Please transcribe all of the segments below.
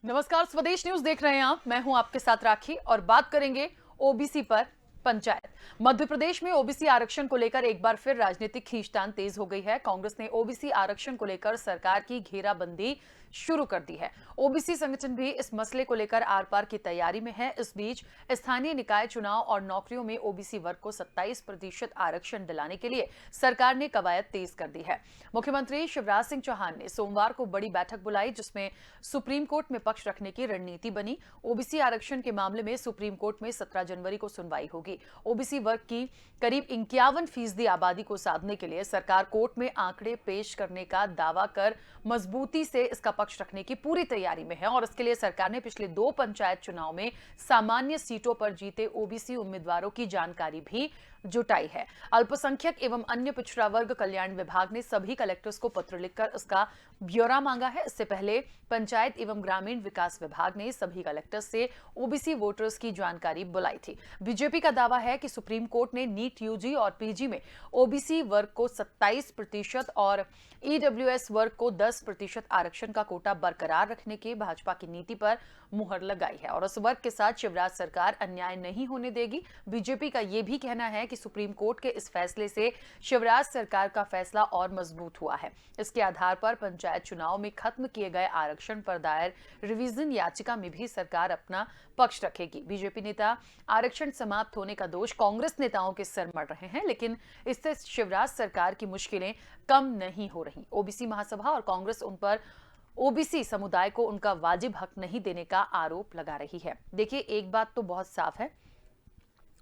नमस्कार, स्वदेश न्यूज देख रहे हैं आप। मैं हूं आपके साथ राखी और बात करेंगे ओबीसी पर पंचायत। मध्य प्रदेश में ओबीसी आरक्षण को लेकर एक बार फिर राजनीतिक खींचतान तेज हो गई है। कांग्रेस ने ओबीसी आरक्षण को लेकर सरकार की घेराबंदी शुरू कर दी है। ओबीसी संगठन भी इस मसले को लेकर आर पार की तैयारी में है। इस बीच स्थानीय निकाय चुनाव और नौकरियों में ओबीसी वर्ग को 27% आरक्षण दिलाने के लिए सरकार ने कवायद तेज कर दी है। मुख्यमंत्री शिवराज सिंह चौहान ने सोमवार को बड़ी बैठक बुलाई, जिसमें सुप्रीम कोर्ट में पक्ष रखने की रणनीति बनी। ओबीसी आरक्षण के मामले में सुप्रीम कोर्ट में 17 जनवरी को सुनवाई होगी। ओबीसी वर्ग की करीब 51% आबादी को साधने के लिए सरकार कोर्ट में आंकड़े पेश करने का दावा कर मजबूती से इसका पक्ष रखने की पूरी तैयारी में है और इसके लिए सरकार ने पिछले 2 पंचायत चुनाव में सामान्य सीटों पर जीते ओबीसी उम्मीदवारों की जानकारी भी जुटाई है। अल्पसंख्यक एवं अन्य पिछड़ा वर्ग कल्याण विभाग ने सभी कलेक्टर्स को पत्र लिखकर इसका ब्यौरा मांगा है। इससे पहले पंचायत एवं ग्रामीण विकास विभाग ने सभी कलेक्टर्स से ओबीसी वोटर्स की जानकारी बुलाई थी। बीजेपी का दावा है कि सुप्रीम कोर्ट ने नीट यूजी और पीजी में ओबीसी वर्ग को 27% और ईडब्ल्यूएस वर्ग को 10% आरक्षण का कोटा बरकरार रखने की भाजपा की नीति पर मुहर लगाई है और उस वर्ग के साथ शिवराज सरकार अन्याय नहीं होने देगी। बीजेपी का यह भी कहना है कि सुप्रीम कोर्ट के इस फैसले से शिवराज सरकार का फैसला और मजबूत हुआ है। इसके आधार पर पंचायत चुनाव में खत्म किए गए आरक्षण पर दायर रिवीजन याचिका में भी सरकार अपना पक्ष रखेगी। बीजेपी नेता आरक्षण समाप्त होने का दोष कांग्रेस नेताओं के सर मढ़ रहे हैं, लेकिन इससे शिवराज सरकार की मुश्किलें कम नहीं हो रही। ओबीसी महासभा और कांग्रेस उन पर ओबीसी समुदाय को उनका वाजिब हक नहीं देने का आरोप लगा रही है। देखिए, एक बात तो बहुत साफ है,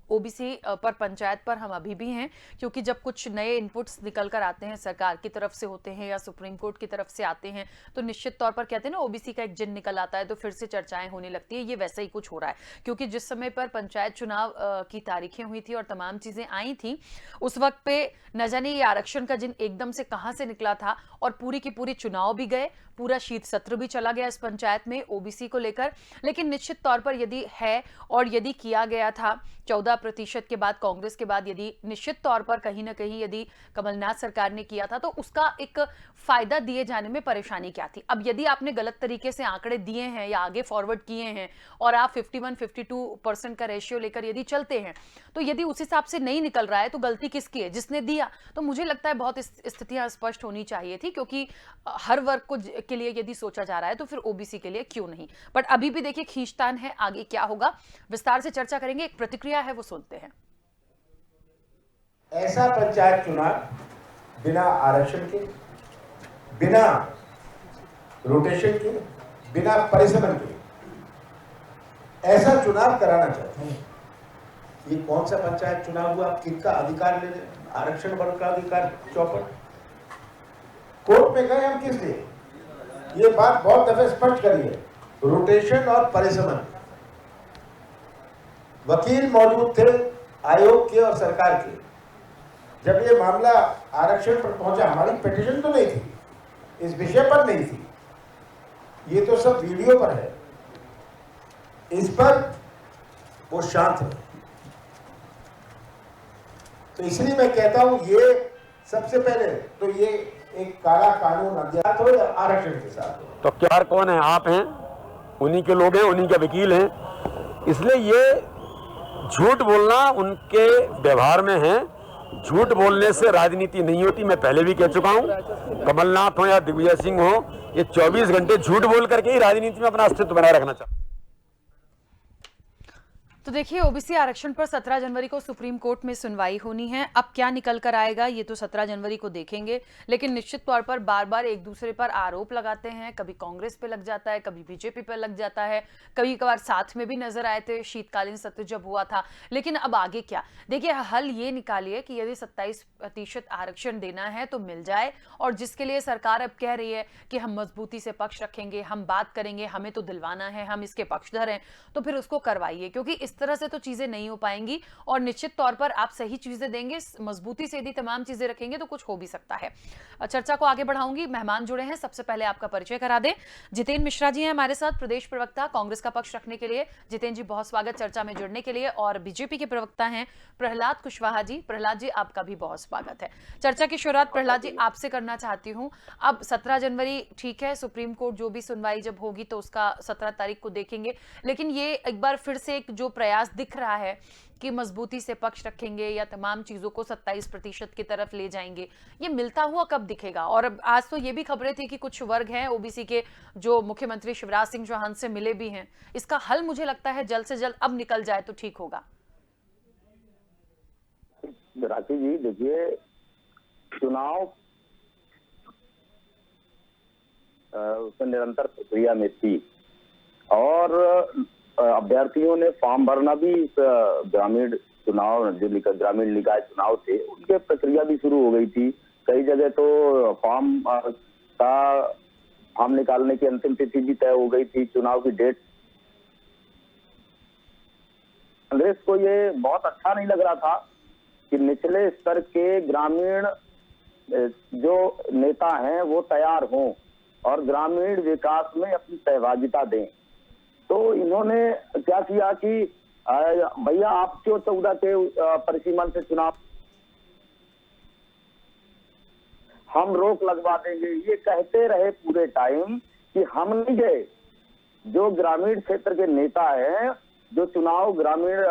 ओबीसी पर पंचायत पर हम अभी भी हैं, क्योंकि जब कुछ नए इनपुट्स निकल कर आते हैं, सरकार की तरफ से होते हैं या सुप्रीम कोर्ट की तरफ से आते हैं, तो निश्चित तौर पर कहते हैं ना, ओबीसी का एक जिन निकल आता है तो फिर से चर्चाएं होने लगती है। ये वैसा ही कुछ हो रहा है, क्योंकि जिस समय पर पंचायत चुनाव की तारीखें हुई थी और तमाम चीजें आई थी, उस वक्त पे न जाने ये आरक्षण का जिन एकदम से कहां से निकला था और पूरी की पूरी चुनाव भी गए, पूरा शीत सत्र भी चला गया इस पंचायत में ओबीसी को लेकर। लेकिन निश्चित तौर पर यदि है और यदि किया गया था 14% के बाद, कांग्रेस के बाद, यदि निश्चित तौर पर कहीं ना कहीं यदि कमलनाथ सरकार ने किया था, तो उसका एक फायदा दिए जाने में परेशानी क्या थी। अब यदि आपने गलत तरीके से आंकड़े दिए हैं या आगे फॉरवर्ड किए हैं और आप 51-52% का रेशियो लेकर यदि चलते हैं, तो यदि उस हिसाब से नहीं निकल रहा है तो गलती किसकी है? जिसने दिया। तो मुझे लगता है बहुत स्थितियां स्पष्ट होनी चाहिए थी, क्योंकि हर वर्ग को के लिए यदि सोचा जा रहा है तो फिर ओबीसी के लिए क्यों नहीं। बट अभी भी देखिए, खींचतान है, आगे क्या होगा विस्तार से चर्चा करेंगे। एक प्रतिक्रिया है, वो सुनते हैं। ऐसा पंचायत चुनाव बिना आरक्षण के, बिना रोटेशन के, बिना परिसमन के ऐसा चुनाव कराना चाहते हैं। ये कौन सा पंचायत चुनाव हुआ? किसका अधिकार ले रहे? आरक्षण वर्ग का अधिकार चौपट। कोर्ट में गए हम किस लिए? ये बात बहुत दफे स्पष्ट करी है, रोटेशन और परिसमन। वकील मौजूद थे आयोग के और सरकार के। जब ये मामला आरक्षण पर पहुंचा, हमारी पिटीशन तो नहीं थी, इस विषय पर नहीं थी, ये तो सब वीडियो पर है, इस पर वो शांत है। तो इसलिए मैं कहता हूं, ये सबसे पहले तो ये एक काला कानून अज्ञात हो या आरक्षण के साथ हो। तो क्या कौन है? आप हैं, उन्हीं के लोग हैं, उन्हीं के वकील हैं। इसलिए ये झूठ बोलना उनके व्यवहार में है। झूठ बोलने से राजनीति नहीं होती। मैं पहले भी कह चुका हूं, कमलनाथ हो या दिग्विजय सिंह हो, ये 24 घंटे झूठ बोल करके ही राजनीति में अपना अस्तित्व बनाए रखना चाहते। तो देखिए, ओबीसी आरक्षण पर 17 जनवरी को सुप्रीम कोर्ट में सुनवाई होनी है। अब क्या निकल कर आएगा ये तो 17 जनवरी को देखेंगे, लेकिन निश्चित तौर पर बार बार एक दूसरे पर आरोप लगाते हैं। कभी कांग्रेस पे लग जाता है, कभी बीजेपी पे लग जाता है, कभी कभार साथ में भी नजर आए थे शीतकालीन सत्र जब हुआ था। लेकिन अब आगे क्या? देखिए, हल ये निकालिए कि यदि 27% आरक्षण देना है तो मिल जाए, और जिसके लिए सरकार अब कह रही है कि हम मजबूती से पक्ष रखेंगे, हम बात करेंगे, हमें तो दिलवाना है, हम इसके पक्षधर हैं, तो फिर उसको करवाइए। क्योंकि इस इस तरह से तो चीजें नहीं हो पाएंगी और निश्चित तौर पर आप सही चीजें देंगे, मजबूती से यदि तमाम चीजें रखेंगे तो कुछ हो भी सकता है। चर्चा को आगे बढ़ाऊंगी, मेहमान जुड़े हैं, सबसे पहले आपका परिचय करा दें। जितेंद्र मिश्रा जी हैं हमारे साथ, प्रदेश प्रवक्ता कांग्रेस का पक्ष रखने के लिए। जितेंद्र जी बहुत स्वागत चर्चा में जुड़ने के लिए। और बीजेपी के प्रवक्ता हैं प्रहलाद कुशवाहा जी। प्रहलाद जी आपका भी बहुत स्वागत है। चर्चा की शुरुआत प्रहलाद जी आपसे करना चाहती हूं। अब 17 जनवरी ठीक है, सुप्रीम कोर्ट जो भी सुनवाई जब होगी तो उसका 17 तारीख को देखेंगे, लेकिन ये एक बार फिर से एक जो प्रयास दिख रहा है कि मजबूती से पक्ष रखेंगे या तमाम चीजों को 27% की तरफ ले जाएंगे, ये मिलता हुआ कब दिखेगा? और आज तो ये भी खबरें थी कि कुछ वर्ग हैं ओबीसी के जो मुख्यमंत्री शिवराज सिंह चौहान से मिले भी हैं। इसका हल मुझे लगता है जल्द से जल्द अब निकल जाए तो ठीक होगा। राखी जी देखिए, चुनाव उसमें निरंतर प्रक्रिया में थी और अभ्यर्थियों ने फॉर्म भरना भी इस ग्रामीण चुनाव जो ग्रामीण निकाय चुनाव थे उनके प्रक्रिया भी शुरू हो गई थी। कई जगह तो फॉर्म निकालने की अंतिम तिथि भी तय हो गई थी, चुनाव की डेट। कांग्रेस को ये बहुत अच्छा नहीं लग रहा था कि निचले स्तर के ग्रामीण जो नेता हैं वो तैयार हों और ग्रामीण विकास में अपनी सहभागिता दें। तो इन्होंने क्या किया कि भैया आप क्यों 14 के परिसीमन से चुनाव हम रोक लगवा देंगे, ये कहते रहे पूरे टाइम कि हम नहीं गए। जो ग्रामीण क्षेत्र के नेता हैं जो चुनाव ग्रामीण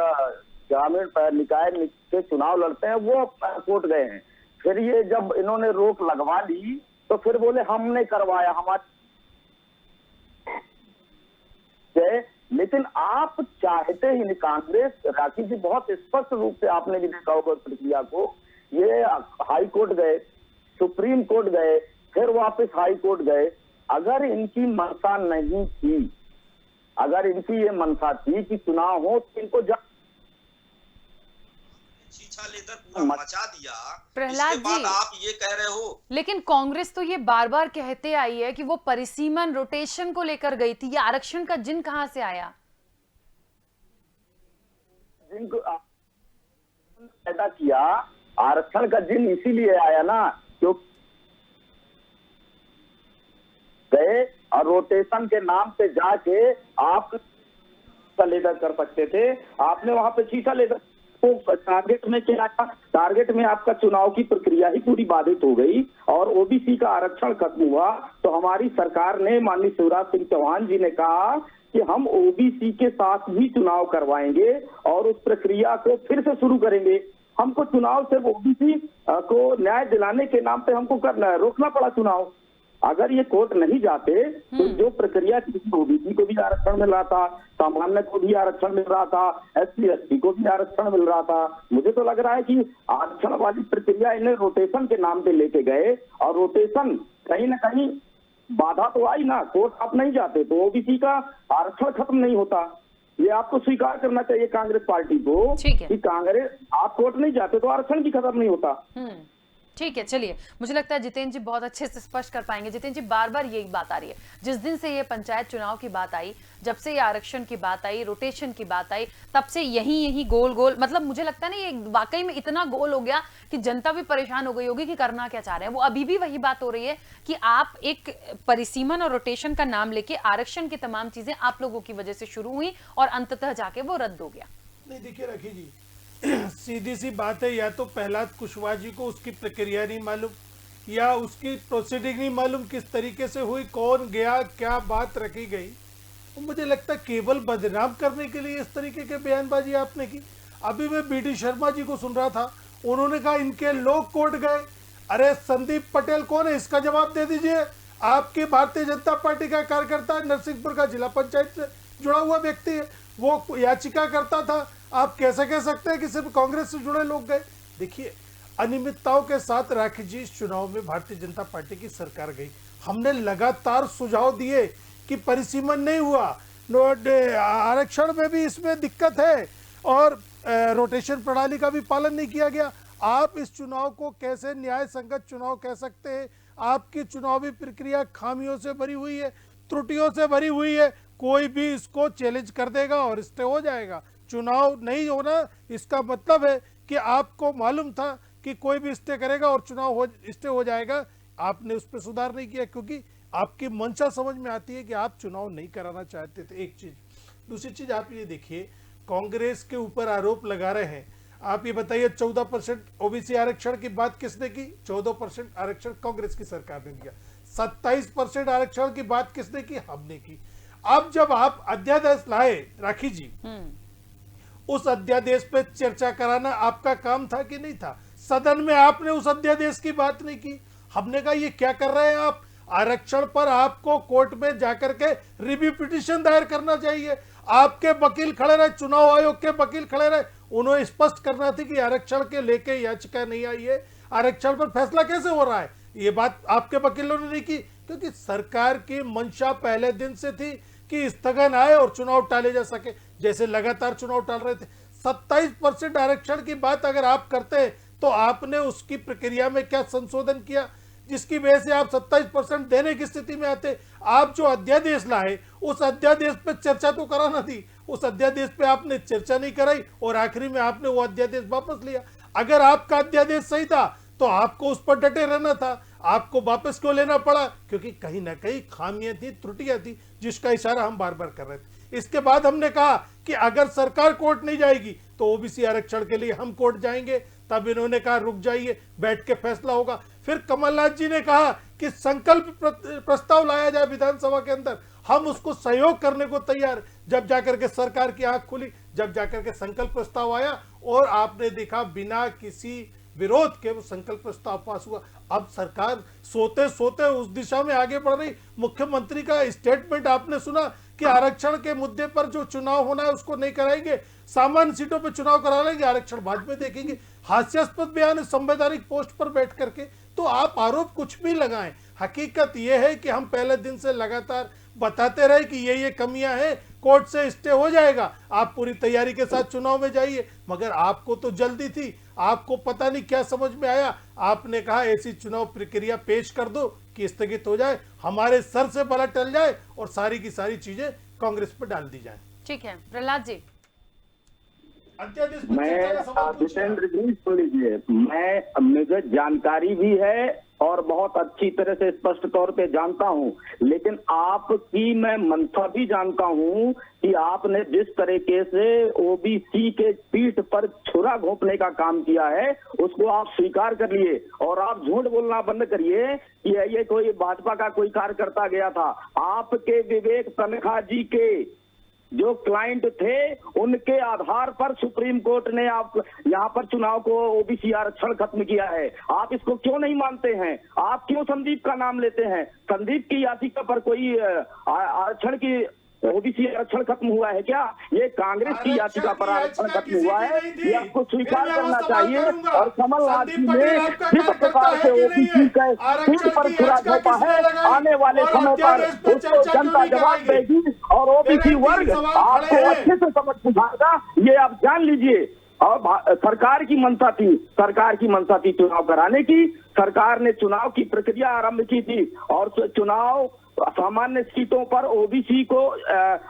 निकाय के चुनाव लड़ते हैं वो कोर्ट गए हैं। फिर ये जब इन्होंने रोक लगवा ली तो फिर बोले हमने करवाया हमारे। लेकिन आप चाहते ही नहीं, कांग्रेस राखी जी बहुत स्पष्ट रूप से आपने भी देखा होगा प्रक्रिया को, ये हाई कोर्ट गए, सुप्रीम कोर्ट गए, फिर वापस हाई कोर्ट गए। अगर इनकी मंशा नहीं थी, अगर इनकी ये मंशा थी कि चुनाव हो तो इनको छीछा लेकर पूरा मचा दिया। प्रहलाद इसके बाद जी, आप ये कह रहे हो। लेकिन कांग्रेस तो ये बार बार कहते आई है कि वो परिसीमन रोटेशन को लेकर गई थी, ये आरक्षण का जिन कहां से आया? जिनको पैदा किया, आरक्षण का जिन इसीलिए आया ना क्योंकि गए और रोटेशन के नाम पे जाके आप लेकर कर सकते थे, आपने वहां पे छीछा लेकर टारगेट में क्या था? टारगेट में आपका चुनाव की प्रक्रिया ही पूरी बाधित हो गई और ओबीसी का आरक्षण खत्म हुआ। तो हमारी सरकार ने, माननीय शिवराज सिंह चौहान जी ने कहा कि हम ओबीसी के साथ भी चुनाव करवाएंगे और उस प्रक्रिया को फिर से शुरू करेंगे। हमको चुनाव सिर्फ ओबीसी को न्याय दिलाने के नाम पे हमको करना रोकना पड़ा चुनाव। अगर ये कोर्ट नहीं जाते तो जो प्रक्रिया ओबीसी को भी आरक्षण मिल रहा था, सामान्य को भी आरक्षण मिल रहा था, एससी एसटी को भी आरक्षण मिल रहा था। मुझे तो लग रहा है कि आरक्षण वाली प्रक्रिया इन्हें रोटेशन के नाम पे लेके गए और रोटेशन कहीं ना कहीं बाधा तो आई ना। कोर्ट आप नहीं जाते तो ओबीसी का आरक्षण खत्म नहीं होता। ये आपको स्वीकार करना चाहिए कांग्रेस पार्टी को कि कांग्रेस आप कोर्ट नहीं जाते तो आरक्षण भी खत्म नहीं होता। ठीक है, चलिए, मुझे लगता है जितेंद्र जी बहुत अच्छे से स्पष्ट कर पाएंगे। जितेंद्र जी, बार बार यही बात आ रही है, जिस दिन से ये पंचायत चुनाव की बात आई, जब से ये आरक्षण की बात आई, रोटेशन की बात आई, तब से यही गोल गोल, मतलब मुझे लगता है ना ये वाकई में इतना गोल हो गया कि जनता भी परेशान हो गई होगी कि करना क्या चाह रहे हैं। वो अभी भी वही बात हो रही है कि आप एक परिसीमन और रोटेशन का नाम लेके आरक्षण की तमाम चीजें आप लोगों की वजह से शुरू हुई और अंततः जाके वो रद्द हो गया। नहीं, देखिए राखी जी, सीधी सी बात है, या तो प्रहलाद कुशवाहा जी को उसकी प्रक्रिया नहीं मालूम या उसकी प्रोसीडिंग नहीं मालूम किस तरीके से हुई, कौन गया, क्या बात रखी गई। तो मुझे लगता है केवल बदनाम करने के लिए इस तरीके के बयानबाजी आपने की। अभी मैं बीडी शर्मा जी को सुन रहा था, उन्होंने कहा इनके लोग कोर्ट गए। अरे संदीप पटेल कौन है, इसका जवाब दे दीजिए। आपके भारतीय जनता पार्टी का कार्यकर्ता, नरसिंहपुर का जिला पंचायत से जुड़ा हुआ व्यक्ति है, वो याचिका करता था। आप कैसे कह सकते हैं कि सिर्फ कांग्रेस से जुड़े लोग गए? देखिए, अनियमितताओं के साथ राखी जी इस चुनाव में भारतीय जनता पार्टी की सरकार गई। हमने लगातार सुझाव दिए कि परिसीमन नहीं हुआ, आरक्षण में भी इसमें दिक्कत है और रोटेशन प्रणाली का भी पालन नहीं किया गया। आप इस चुनाव को कैसे न्याय संगत चुनाव कह सकते हैं? आपकी चुनावी प्रक्रिया खामियों से भरी हुई है, त्रुटियों से भरी हुई है। कोई भी इसको चैलेंज कर देगा और स्टे हो जाएगा। चुनाव नहीं होना इसका मतलब है कि आपको मालूम था कि कोई भी स्टे करेगा और चुनाव स्टे हो जाएगा, आपने उस पर सुधार नहीं किया क्योंकि आपकी मंशा समझ में आती है कि आप चुनाव नहीं कराना चाहते थे। एक चीज, दूसरी चीज आप ये देखिए, कांग्रेस के ऊपर आरोप लगा रहे हैं। आप ये बताइए 14% ओबीसी आरक्षण की बात किसने की? 14% आरक्षण कांग्रेस की सरकार ने दिया। 27% आरक्षण की बात किसने की? हमने की। अब जब आप अध्यादेश लाए राखी जी, उस अध्यादेश पे चर्चा कराना आपका काम था कि नहीं था? सदन में आपने उस अध्यादेश की बात नहीं की। हमने कहा ये क्या कर रहे हैं आप? आरक्षण पर आपको कोर्ट में जाकर के रिव्यू पिटीशन दायर करना चाहिए। आपके वकील खड़े रहे, चुनाव आयोग के वकील खड़े रहे, उन्होंने स्पष्ट करना थी कि आरक्षण के लेके याचिका नहीं आई है, आरक्षण पर फैसला कैसे हो रहा है। ये बात आपके वकीलों ने नहीं की क्योंकि सरकार की मंशा पहले दिन से थी कि स्थगन आए और चुनाव टाले जा सके, जैसे लगातार चुनाव टाल रहे थे। 27% आरक्षण की बात अगर आप करते हैं तो आपने उसकी प्रक्रिया में क्या संशोधन किया जिसकी वजह से आप 27% देने की स्थिति में आते? आप जो अध्यादेश लाए उस अध्यादेश पे चर्चा तो कराना थी, उस अध्यादेश पे आपने चर्चा नहीं कराई और आखिरी में आपने वो अध्यादेश वापस लिया। अगर आपका अध्यादेश सही था तो आपको उस पर डटे रहना था, आपको वापस क्यों लेना पड़ा? क्योंकि कहीं ना कहीं खामियां थी, त्रुटियां थी, जिसका इशारा हम बार बार कर रहे थे। इसके बाद हमने कहा कि अगर सरकार कोर्ट नहीं जाएगी तो ओबीसी आरक्षण के लिए हम कोर्ट जाएंगे। तब इन्होंने कहा रुक जाइए, बैठ के फैसला होगा। फिर कमलनाथ जी ने कहा कि संकल्प प्रस्ताव लाया जाए विधानसभा के अंदर, हम उसको सहयोग करने को तैयार। जब जाकर के सरकार की आंख खुली, जब जाकर के संकल्प प्रस्ताव आया और आपने देखा बिना किसी विरोध के वो संकल्प प्रस्ताव पास हुआ। अब सरकार सोते सोते उस दिशा में आगे बढ़ रही। मुख्यमंत्री का स्टेटमेंट आपने सुना कि आरक्षण के मुद्दे पर जो चुनाव होना है उसको नहीं कराएंगे, सामान्य सीटों पर चुनाव करा लेंगे, आरक्षण बाद में देखेंगे। हास्यास्पद बयान है संवैधानिक पोस्ट पर बैठ करके। तो आप आरोप कुछ भी लगाएं, हकीकत यह है कि हम पहले दिन से लगातार बताते रहे कि ये कमियां हैं, कोर्ट से स्टे हो जाएगा, आप पूरी तैयारी के साथ चुनाव में जाइए। मगर आपको तो जल्दी थी, आपको पता नहीं क्या समझ में आया, आपने कहा ऐसी चुनाव प्रक्रिया पेश कर दो कि स्थगित हो जाए, हमारे सर से बला टल जाए और सारी की सारी चीजें कांग्रेस पर डाल दी जाए। ठीक है प्रहलाद जी। मैं जितेंद्र जी सुन लीजिए, मुझे जानकारी भी है और बहुत अच्छी तरह से स्पष्ट तौर पे जानता हूं, लेकिन आपकी मैं मंशा भी जानता हूं कि आपने जिस तरीके से ओबीसी के पीठ पर छुरा घोंपने का काम किया है उसको आप स्वीकार कर लिए और आप झूठ बोलना बंद करिए कि ये कोई भाजपा का कोई कार्यकर्ता गया था। आपके विवेक तनखा जी के जो क्लाइंट थे उनके आधार पर सुप्रीम कोर्ट ने आप यहाँ पर चुनाव को ओबीसी आरक्षण खत्म किया है। आप इसको क्यों नहीं मानते हैं? आप क्यों संदीप का नाम लेते हैं? संदीप की याचिका पर कोई आरक्षण की ओबीसी आरक्षण खत्म हुआ है क्या? ये कांग्रेस की याचिका पर आरक्षण खत्म हुआ है, ये आपको स्वीकार करना चाहिए। और कमलनाथ जी ने जिस प्रकार से ओबीसी के पीठ पर छुरा घोंपा है, आने वाले समय पर उसको जनता जवाब देगी और ओबीसी वर्ग आपको अच्छे से समझ बुझाएगा, ये आप जान लीजिए। और सरकार की मंशा थी चुनाव कराने की। सरकार ने चुनाव की प्रक्रिया आरंभ की थी और चुनाव सामान्य सीटों पर ओबीसी को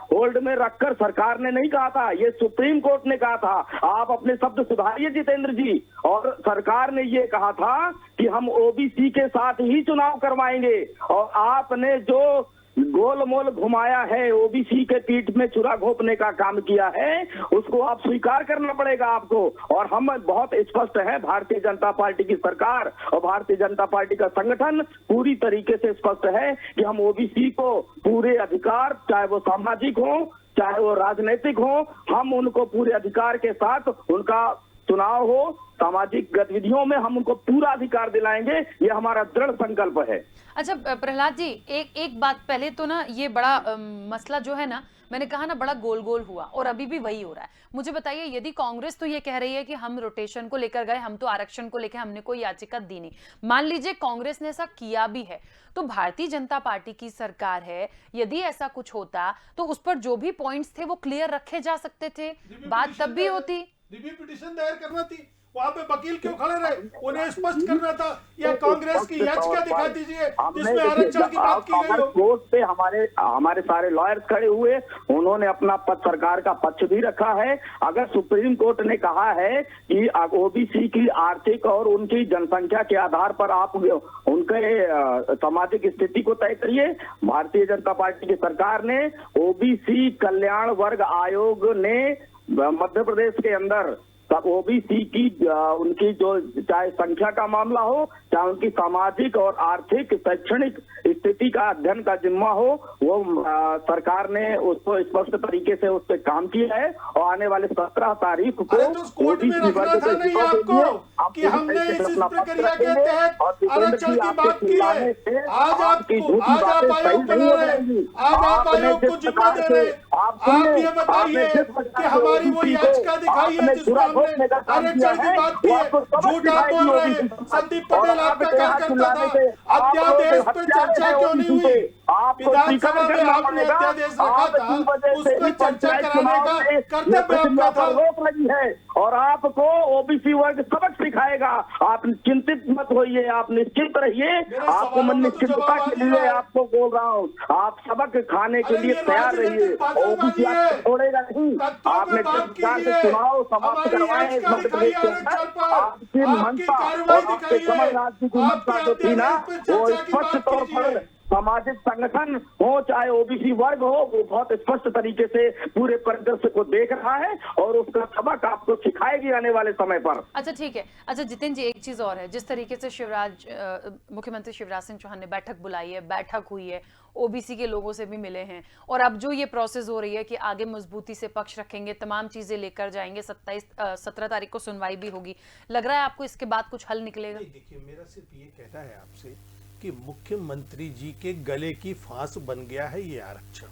होल्ड में रखकर सरकार ने नहीं कहा था, ये सुप्रीम कोर्ट ने कहा था। आप अपने शब्द सुधारिए जितेंद्र जी। और सरकार ने ये कहा था कि हम ओबीसी के साथ ही चुनाव करवाएंगे और आपने जो गोलमोल घुमाया है, ओबीसी के पीठ में छुरा घोंपने का काम किया है, उसको आप स्वीकार करना पड़ेगा आपको। और हम बहुत स्पष्ट है, भारतीय जनता पार्टी की सरकार और भारतीय जनता पार्टी का संगठन पूरी तरीके से स्पष्ट है कि हम ओबीसी को पूरे अधिकार, चाहे वो सामाजिक हो चाहे वो राजनीतिक हो, हम उनको पूरे अधिकार के साथ उनका चुनाव हो, सामाजिक गतिविधियों में हम उनको पूरा अधिकार दिलाएंगे, ये हमारा दृढ़ संकल्प है। अच्छा प्रहलाद जी, एक बात पहले तो ना, ये बड़ा मसला जो है ना, मैंने कहा ना, बड़ा गोल गोल हुआ और अभी भी वही हो रहा है। मुझे बताइए, यदि कांग्रेस तो ये कह रही है कि हम रोटेशन को लेकर गए, हम तो आरक्षण को लेकर हमने कोई याचिका दी नहीं, मान लीजिए कांग्रेस ने ऐसा किया भी है, तो भारतीय जनता पार्टी की सरकार है, यदि ऐसा कुछ होता तो उस पर जो भी पॉइंट्स थे वो क्लियर रखे जा सकते थे, बात तब भी होती। रिव्यू पिटीशन दायर करना थी, वहां पे वकील क्यों खड़े रहे? उन्हें स्पष्ट करना था, या कांग्रेस की याचिका दिखा दीजिए जिसमें आरक्षण की बात की गई हो। कोर्ट पे हमारे सारे लॉयर्स खड़े हुए, उन्होंने अपना सरकार का पक्ष भी रखा है। अगर सुप्रीम कोर्ट ने कहा है कि ओबीसी की आर्थिक और उनकी जनसंख्या के आधार पर आप उनके सामाजिक स्थिति को तय करिए, भारतीय जनता पार्टी की सरकार ने ओबीसी कल्याण वर्ग आयोग ने मध्य प्रदेश के अंदर ओबीसी की उनकी जो चाहे संख्या का मामला हो, चाहे उनकी सामाजिक और आर्थिक शैक्षणिक स्थिति का अध्ययन का जिम्मा हो, वो सरकार ने उसको स्पष्ट तरीके से उस पर काम किया है। और आने वाले 17 तारीख को अरे तो कोर्ट में रखना था नहीं आपको कि हमने इस प्रक्रिया के तहत आरक्षण की बात की है। आज आप आयोग बना रहे, आज आप आयोग को जिम्मा दे रहे। आप ये बताइए कि हमारी वो याचिका दिखाई है जिसमें हमने आरक्षण की बात की है। झूठ आप बोल रहे हैं। संदीप पटेल आपका कार्यकर्ता था। अध्यादेश पे चर्चा क्यों नहीं हुई? विधानसभा में आपने अध्यादेश रखा था, उस पर चर्चा कराने का कर्तव्य आपका था। रोक लगी है और आपको ओबीसी वर्ग सबक सिखाएगा। आप चिंतित मत होइए, आप निश्चिंत रहिए। आपको मैं निश्चिंतता के लिए आपको बोल रहा हूँ, आप सबक खाने के लिए तैयार रहिए। ओबीसी आपको छोड़ेगा नहीं। आपने सरकार से चुनाव समाप्त करवाए मध्य प्रदेश के अंदर। आपकी मनसा और आपके कमलनाथ जी की मनसा जो थी ना, वो स्पष्ट तौर पर सामाजिक संगठन हो चाहे ओबीसी वर्ग हो, वो बहुत स्पष्ट तरीके से पूरे परिदृश्य को देख रहा है और उसका सबक आपको सिखाएगी आने वाले समय पर। अच्छा ठीक है। अच्छा जितेंद्र जी, एक चीज और है, जिस तरीके से मुख्यमंत्री शिवराज सिंह चौहान ने बैठक बुलाई है, बैठक हुई है, ओबीसी के लोगों से भी मिले हैं, और अब जो ये प्रोसेस हो रही है कि आगे मजबूती से पक्ष रखेंगे, तमाम चीजें लेकर जाएंगे, 17 तारीख को सुनवाई भी होगी, लग रहा है आपको इसके बाद कुछ हल निकलेगा? देखिए, मेरा सिर्फ ये कहना है आपसे कि मुख्यमंत्री जी के गले की फांस बन गया है ये आरक्षण।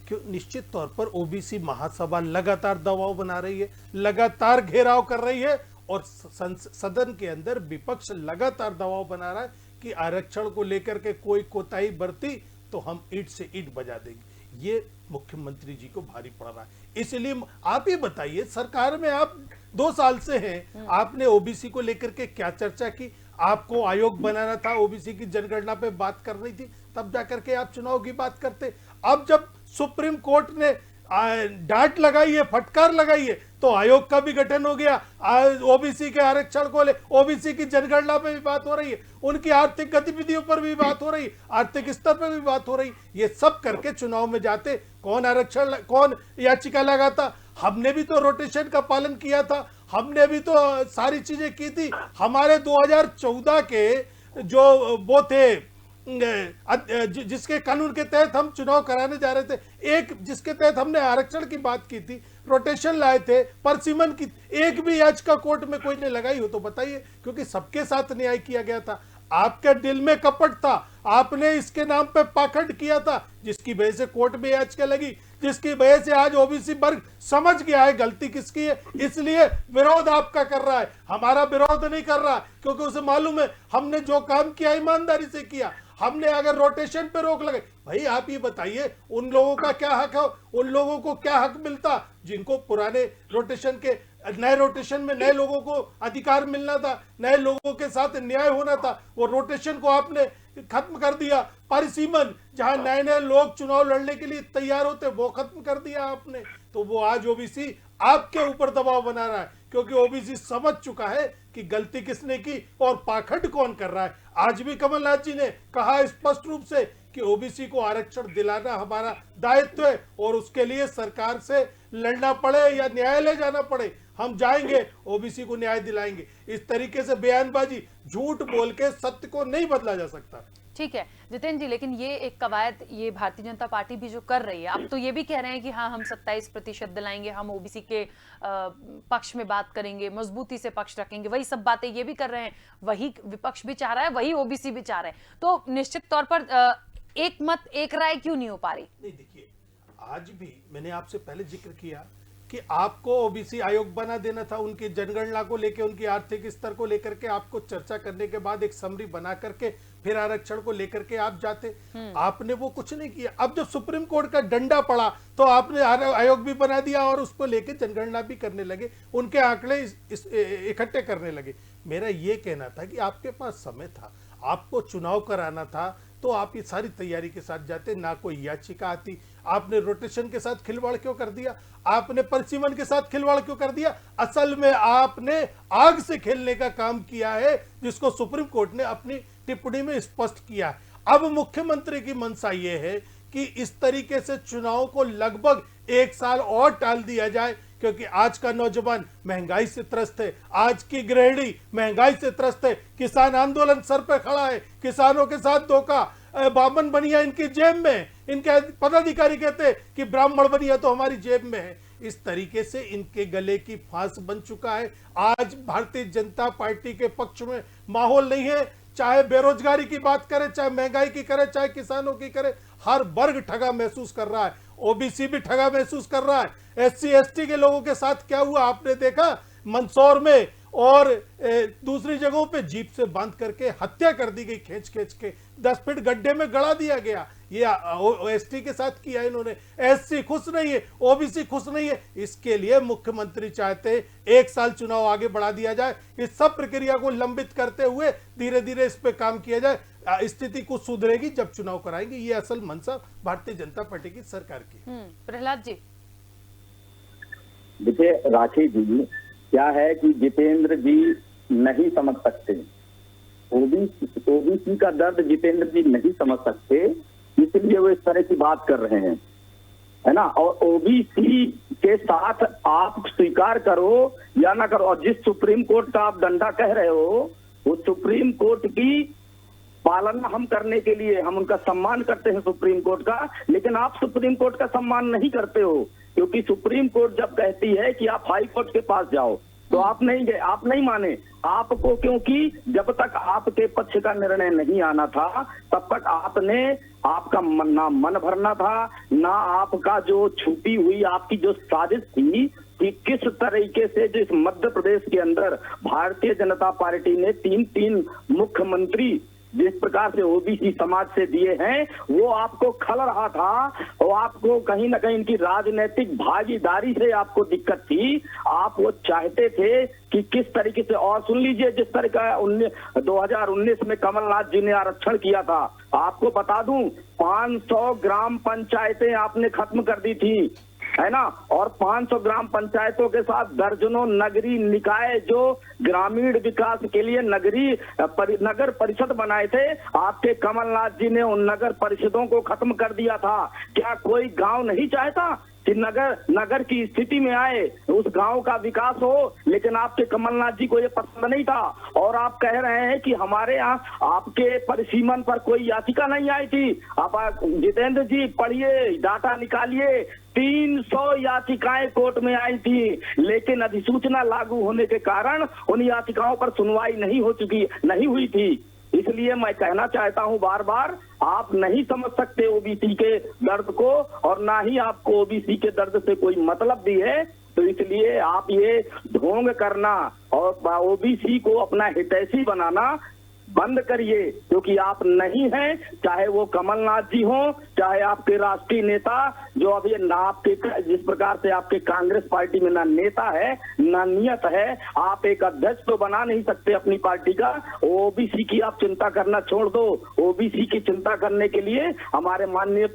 क्यों? निश्चित तौर पर ओबीसी महासभा लगातार दबाव बना रही है, लगातार घेराव कर रही है, और सदन के अंदर विपक्ष लगातार दबाव बना रहा है कि आरक्षण को लेकर के कोई कोताही बरती तो हम ईंट से ईंट बजा देंगे। ये मुख्यमंत्री जी को भारी पड़ रहा है। इसलिए आप ही बताइए, सरकार में आप 2 साल से हैं, आपने ओबीसी को लेकर के क्या चर्चा की? आपको आयोग बनाना था, ओबीसी की जनगणना पे बात करनी थी, तब जाकर के आप चुनाव की बात करते। अब जब सुप्रीम कोर्ट ने डांट लगाई है, फटकार लगाई है, तो आयोग का भी गठन हो गया। ओबीसी के आरक्षण को ले, ओबीसी की जनगणना पे भी बात हो रही है, उनकी आर्थिक गतिविधियों पर भी बात हो रही है, आर्थिक स्तर पर भी बात हो रही। ये सब करके चुनाव में जाते, कौन आरक्षण, कौन याचिका लगाता? हमने भी तो रोटेशन का पालन किया था, हमने भी तो सारी चीजें की थी। हमारे 2014 के जो वो थे, जिसके कानून के तहत हम चुनाव कराने जा रहे थे, एक जिसके तहत हमने आरक्षण की बात की थी, रोटेशन लाए थे, परसिमन की, एक भी याचिका कोर्ट में कोई ने लगाई हो तो बताइए, क्योंकि सबके साथ न्याय किया गया था। आपके दिल में कपट था, आपने इसके नाम पे पाखंड किया था, जिसकी वजह से कोर्ट में याचिका लगी, जिसकी वजह से आज ओबीसी वर्ग समझ गया है गलती किसकी है, इसलिए विरोध आपका कर रहा है, हमारा विरोध नहीं कर रहा, क्योंकि उसे मालूम है हमने जो काम किया ईमानदारी से किया। हमने अगर रोटेशन पे रोक लगाई, भाई आप ये बताइए उन लोगों का क्या हक है, उन लोगों को क्या हक मिलता जिनको पुराने रोटेशन के, नए रोटेशन में नए लोगों को अधिकार मिलना था, नए लोगों के साथ न्याय होना था, वो रोटेशन को आपने खत्म कर दिया। परिसीमन, जहां नए नए लोग चुनाव लड़ने के लिए तैयार होते, वो खत्म कर दिया आपने। तो वो आज ओबीसी आपके ऊपर दबाव बना रहा है, क्योंकि ओबीसी समझ चुका है कि गलती किसने की और पाखंड कौन कर रहा है। आज भी कमलनाथ जी ने कहा स्पष्ट रूप से कि ओबीसी को आरक्षण दिलाना हमारा दायित्व है, और उसके लिए सरकार से लड़ना पड़े या न्यायालय जाना पड़े, हम जाएंगे, ओबीसी को न्याय दिलाएंगे। इस तरीके से बयानबाजी, झूठ बोल के सत्य को नहीं बदला जा सकता। ठीक है जितेंद्र जी, लेकिन ये एक कवायद ये भारतीय जनता पार्टी भी जो कर रही है, अब तो ये भी कह रहे हैं कि हाँ हम 27% दिलाएंगे, हम ओबीसी के पक्ष में बात करेंगे, मजबूती से पक्ष रखेंगे, वही सब बातें ये भी कर रहे हैं, वही विपक्ष भी चाह रहा है, वही ओबीसी भी चाह रहे हैं। तो निश्चित तौर पर एक मत एक राय क्यों नहीं हो पा रही? नहीं, देखिए, आज भी मैंने आपसे पहले जिक्र किया कि आपको ओबीसी आयोग बना देना था, उनकी जनगणना को लेकर, उनकी आर्थिक स्तर को लेकर के आपको चर्चा करने के बाद एक समरी बना करके फिर आरक्षण को लेकर के आप जाते। आपने वो कुछ नहीं किया। अब जब सुप्रीम कोर्ट का डंडा पड़ा तो आपने आयोग भी बना दिया और उसको लेके जनगणना भी करने लगे, उनके आंकड़े इकट्ठे करने लगे। मेरा ये कहना था कि आपके पास समय था, आपको चुनाव कराना था तो आप ये सारी तैयारी के साथ जाते, ना कोई याचिका आती। आपने रोटेशन के साथ खिलवाड़ क्यों कर दिया? आपने परिसीमन के साथ खिलवाड़ क्यों कर दिया? असल में आपने आग से खेलने का काम किया है, जिसको सुप्रीम कोर्ट ने अपनी टिप्पणी में स्पष्ट किया है। अब मुख्यमंत्री की मंशा ये है कि इस तरीके से चुनाव को लगभग 1 साल और टाल दिया जाए, क्योंकि आज का नौजवान महंगाई से त्रस्त है, आज की गृहिणी महंगाई से त्रस्त है, किसान आंदोलन सर पे खड़ा है, किसानों के साथ धोखा, बामन बनिया इनकी जेब में, इनके पदाधिकारी कहते हैं कि ब्राह्मण बनिया तो हमारी जेब में है। इस तरीके से इनके गले की फांस बन चुका है। आज भारतीय जनता पार्टी के पक्ष में माहौल नहीं है, चाहे बेरोजगारी की बात करें, चाहे महंगाई की करें, चाहे किसानों की करें, हर वर्ग ठगा महसूस कर रहा है। ओबीसी भी ठगा महसूस कर रहा है। एससी एसटी के लोगों के साथ क्या हुआ आपने देखा? मंदसौर में और दूसरी जगहों पे जीप से बांध करके हत्या कर दी गई, खींच के 10 फीट गड्ढे में गड़ा दिया गया। ये एसटी के साथ किया इन्होंने। एससी खुश नहीं है, ओबीसी खुश नहीं है। इसके लिए मुख्यमंत्री चाहते 1 साल चुनाव आगे बढ़ा दिया जाए, इस सब प्रक्रिया को लंबित करते हुए धीरे धीरे इस पे काम किया जाए। स्थिति कुछ सुधरेगी जब चुनाव कराएंगे। ये असल मंशा भारतीय जनता पार्टी की सरकार की। प्रहलाद जी, देखिए राखी जी, क्या है कि जितेंद्र जी नहीं समझ सकते, ओबीसी का दर्द जितेंद्र जी नहीं समझ सकते, इसलिए वो इस तरह की बात कर रहे हैं, है ना। और ओबीसी के साथ आप स्वीकार करो या ना करो, और जिस सुप्रीम कोर्ट का आप डंडा कह रहे हो, वो सुप्रीम कोर्ट की पालना हम करने के लिए, हम उनका सम्मान करते हैं सुप्रीम कोर्ट का, लेकिन आप सुप्रीम कोर्ट का सम्मान नहीं करते हो, क्योंकि सुप्रीम कोर्ट जब कहती है कि आप हाई कोर्ट के पास जाओ तो आप नहीं गए, आप नहीं माने आपको, क्योंकि जब तक आपके पक्ष का निर्णय नहीं आना था तब तक आपने, आपका ना मन भरना था, ना आपका जो छुपी हुई आपकी जो साजिश थी कि किस तरीके से जो इस मध्य प्रदेश के अंदर भारतीय जनता पार्टी ने 3 मुख्यमंत्री जिस प्रकार से ओबीसी समाज से दिए हैं, वो आपको खल रहा था और आपको कहीं ना कहीं इनकी राजनीतिक भागीदारी से आपको दिक्कत थी। आप वो चाहते थे कि किस तरीके से, और सुन लीजिए जिस तरह का 2019 में कमलनाथ जी ने आरक्षण किया था, आपको बता दूं 500 ग्राम पंचायतें आपने खत्म कर दी थी, है ना। और 500 ग्राम पंचायतों के साथ दर्जनों नगरीय निकाय जो ग्रामीण विकास के लिए नगर परिषद बनाए थे, आपके कमलनाथ जी ने उन नगर परिषदों को खत्म कर दिया था। क्या कोई गांव नहीं चाहता कि नगर की स्थिति में आए, उस गांव का विकास हो? लेकिन आपके कमलनाथ जी को ये पसंद नहीं था। और आप कह रहे हैं कि हमारे यहाँ आपके परिसीमन पर कोई याचिका नहीं आई थी। आप जितेंद्र जी पढ़िए, डाटा निकालिए, 300 याचिकाएं कोर्ट में आई थी, लेकिन अधिसूचना लागू होने के कारण उन याचिकाओं पर सुनवाई नहीं हुई थी। इसलिए मैं कहना चाहता हूं बार बार, आप नहीं समझ सकते ओबीसी के दर्द को, और ना ही आपको ओबीसी के दर्द से कोई मतलब भी है। तो इसलिए आप ये ढोंग करना और ओबीसी को अपना हितैषी बनाना बंद करिए, क्योंकि आप नहीं हैं, चाहे वो कमलनाथ जी हो, चाहे आपके राष्ट्रीय नेता जो अभी ना आपके, जिस प्रकार से आपके कांग्रेस पार्टी में ना नेता है ना नियत है, आप एक अध्यक्ष तो बना नहीं सकते अपनी पार्टी का। ओबीसी की आप चिंता करना छोड़ दो। ओबीसी की चिंता करने के लिए हमारे माननीय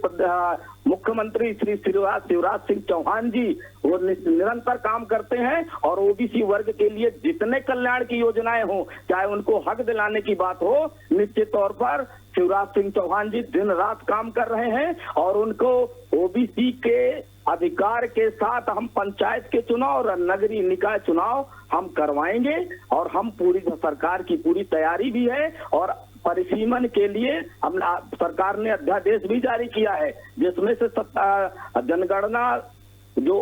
मुख्यमंत्री श्री शिवराज सिंह चौहान जी वो निरंतर काम करते हैं, और ओबीसी वर्ग के लिए जितने कल्याण की योजनाएं हो, चाहे उनको हक दिलाने की बात हो, निश्चित तौर पर शिवराज सिंह चौहान जी दिन रात काम कर रहे हैं। और उनको ओबीसी के अधिकार के साथ हम पंचायत के चुनाव और नगरीय निकाय चुनाव हम करवाएंगे, और हम पूरी सरकार की पूरी तैयारी भी है। और परिसीमन के लिए हम सरकार ने अध्यादेश भी जारी किया है, जिसमें से जनगणना जो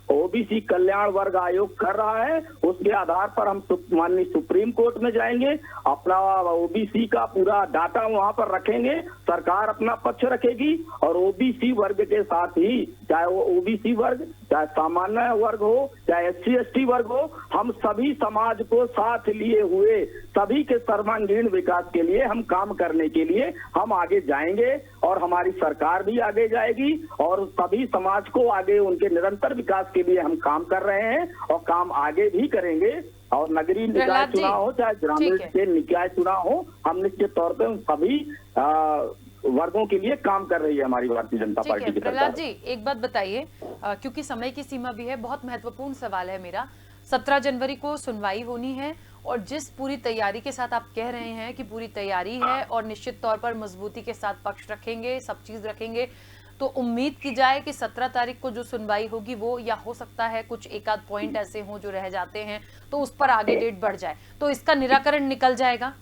ओबीसी कल्याण वर्ग आयोग कर रहा है, उसके आधार पर हम माननीय सुप्रीम कोर्ट में जाएंगे, अपना ओबीसी का पूरा डाटा वहां पर रखेंगे, सरकार अपना पक्ष रखेगी, और ओबीसी वर्ग के साथ ही, चाहे वो ओबीसी वर्ग चाहे सामान्य वर्ग हो, चाहे SC/ST वर्ग हो, हम सभी समाज को साथ लिए हुए सभी के सर्वांगीण विकास के लिए हम काम करने के लिए हम आगे जाएंगे और हमारी सरकार भी आगे जाएगी और सभी समाज को आगे उनके निरंतर विकास के लिए हम काम कर रहे हैं और काम आगे भी करेंगे। और नगरीय निकाय प्रहलाद जी, चुनाव हो चाहे ग्रामीण ठीक है। के निकाय चुनाव हो, हम निश्चित तौर पर उन सभी वर्गों के लिए काम कर रही है हमारी भारतीय जनता ठीक पार्टी है की प्रहलाद सरकार। जी, एक बात बताइए, क्योंकि समय की सीमा भी है, बहुत महत्वपूर्ण सवाल है मेरा। 17 जनवरी को सुनवाई होनी है और जिस पूरी तैयारी के साथ आप कह रहे हैं कि पूरी तैयारी है और निश्चित तौर पर मजबूती के साथ पक्ष रखेंगे, सब चीज रखेंगे, तो उम्मीद की जाए कि 17 तारीख को जो सुनवाई होगी वो, या हो सकता है कुछ एक आध पॉइंट ऐसे हों जो रह जाते हैं तो उस पर आगे डेट बढ़ जाए, तो इसका निराकरण निकल जाएगा?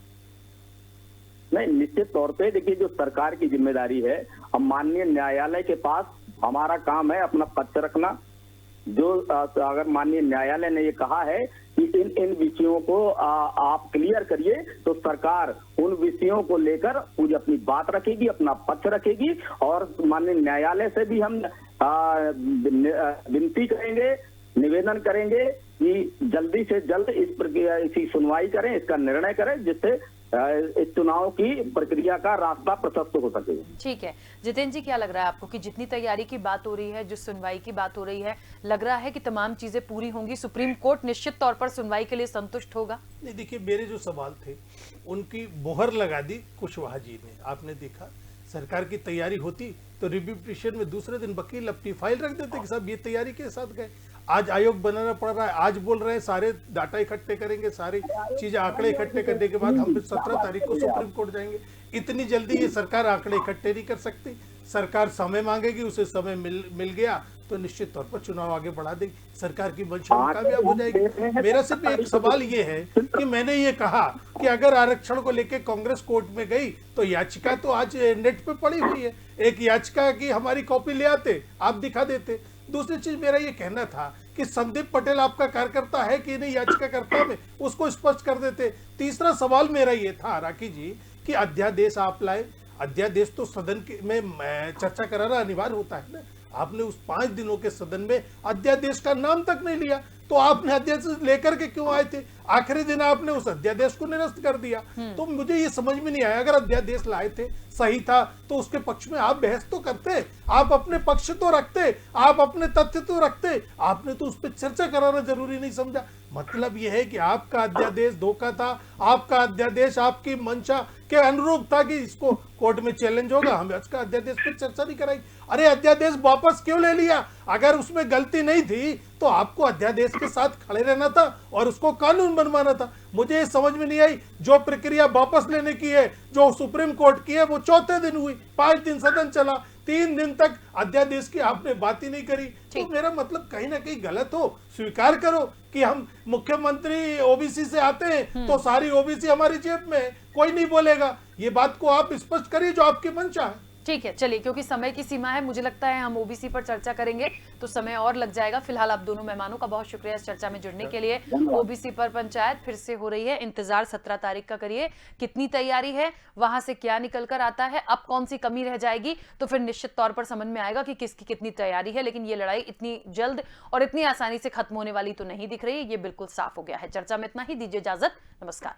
नहीं, निश्चित तौर पे देखिए, जो सरकार की जिम्मेदारी है, अब माननीय न्यायालय के पास हमारा काम है अपना पक्ष रखना। जो अगर माननीय न्यायालय ने ये कहा है कि इन विषयों को आप क्लियर करिए, तो सरकार उन विषयों को लेकर पूरी अपनी बात रखेगी, अपना पक्ष रखेगी और माननीय न्यायालय से भी हम विनती करेंगे, निवेदन करेंगे कि जल्दी से जल्द इस प्रक्रिया इसी सुनवाई करें, इसका निर्णय करें, जिससे इस चुनाव की प्रक्रिया का रास्ता प्रशस्त हो सके। ठीक है जितेंद्र जी, क्या लग रहा है आपको कि जितनी तैयारी की बात हो रही है, जिस सुनवाई की बात हो रही है, लग रहा है कि तमाम चीजें पूरी होंगी, सुप्रीम कोर्ट निश्चित तौर पर सुनवाई के लिए संतुष्ट होगा? नहीं, देखिए, मेरे जो सवाल थे उनकी मोहर लगा दी कुशवाहा जी ने। आपने देखा सरकार की तैयारी होती तो रिव्यू पिटीशन में दूसरे दिन वकील अपनी फाइल रख देते कि साहब ये तैयारी के साथ गए। आज आयोग बनाना पड़ रहा है, आज बोल रहे हैं सारे डाटा इकट्ठे करेंगे, सारी चीजें आंकड़े इकट्ठे करने के बाद हम फिर 17 तारीख को सुप्रीम कोर्ट जाएंगे। इतनी जल्दी ये सरकार आंकड़े इकट्ठे नहीं कर सकती। सरकार समय मांगेगी, उसे समय मिल गया तो निश्चित तौर पर चुनाव आगे बढ़ा देगी, सरकार की मंशा कामयाब हो जाएगी। मेरा सिर्फ एक सवाल ये है कि मैंने ये कहा कि अगर आरक्षण को लेकर कांग्रेस कोर्ट में गई तो याचिका तो आज नेट पे पड़ी हुई है, एक याचिका की हमारी कॉपी ले आते, आप दिखा देते। दूसरी चीज मेरा ये कहना था कि संदीप पटेल आपका कार्यकर्ता है कि नहीं याचिकाकर्ता में, उसको स्पष्ट कर देते। तीसरा सवाल मेरा ये था राखी जी कि अध्यादेश आप लाए, अध्यादेश तो सदन में चर्चा कराना अनिवार्य होता है ना। आपने उस 5 दिनों के सदन में अध्यादेश का नाम तक नहीं लिया, तो आपने अध्यादेश लेकर के क्यों आए थे? आखिरी दिन आपने उस अध्यादेश को निरस्त कर दिया। तो मुझे ये समझ में नहीं आया, अगर अध्यादेश लाए थे सही था तो उसके पक्ष में आप बहस तो करते, आप अपने पक्ष तो रखते, आप अपने तथ्य तो रखते, आपने तो उस पर चर्चा कराना जरूरी नहीं समझा। मतलब यह है कि आपका अध्यादेश धोखा था, आपका अध्यादेश आपकी मंशा के अनुरूप था कि इसको कोर्ट में चैलेंज होगा, हमें उसका अध्यादेश पर चर्चा नहीं कराई। अरे अध्यादेश वापस क्यों ले लिया? अगर उसमें गलती नहीं थी तो आपको अध्यादेश के साथ खड़े रहना था और उसको कानून बनवाना था। मुझे ये समझ में नहीं आई, जो प्रक्रिया वापस लेने की है, जो सुप्रीम कोर्ट की है, वो चौथे दिन हुई, 5 दिन सदन चला, 3 दिन तक अध्यादेश की आपने बात ही नहीं करी। तो मेरा मतलब कहीं ना कहीं गलत हो, स्वीकार करो कि हम मुख्यमंत्री ओबीसी से आते हैं तो सारी ओबीसी हमारी जेब में है, कोई नहीं बोलेगा। ये बात को आप स्पष्ट करिए जो आपकी मंशा है। ठीक है, चलिए, क्योंकि समय की सीमा है, मुझे लगता है हम ओबीसी पर चर्चा करेंगे तो समय और लग जाएगा। फिलहाल आप दोनों मेहमानों का बहुत शुक्रिया इस चर्चा में जुड़ने के लिए। ओबीसी पर पंचायत फिर से हो रही है, इंतजार 17 तारीख का करिए, कितनी तैयारी है, वहां से क्या निकल कर आता है, अब कौन सी कमी रह जाएगी, तो फिर निश्चित तौर पर समझ में आएगा कि किसकी कितनी तैयारी है। लेकिन ये लड़ाई इतनी जल्द और इतनी आसानी से खत्म होने वाली तो नहीं दिख रही है, ये बिल्कुल साफ हो गया है। चर्चा में इतना ही, दीजिए इजाजत, नमस्कार।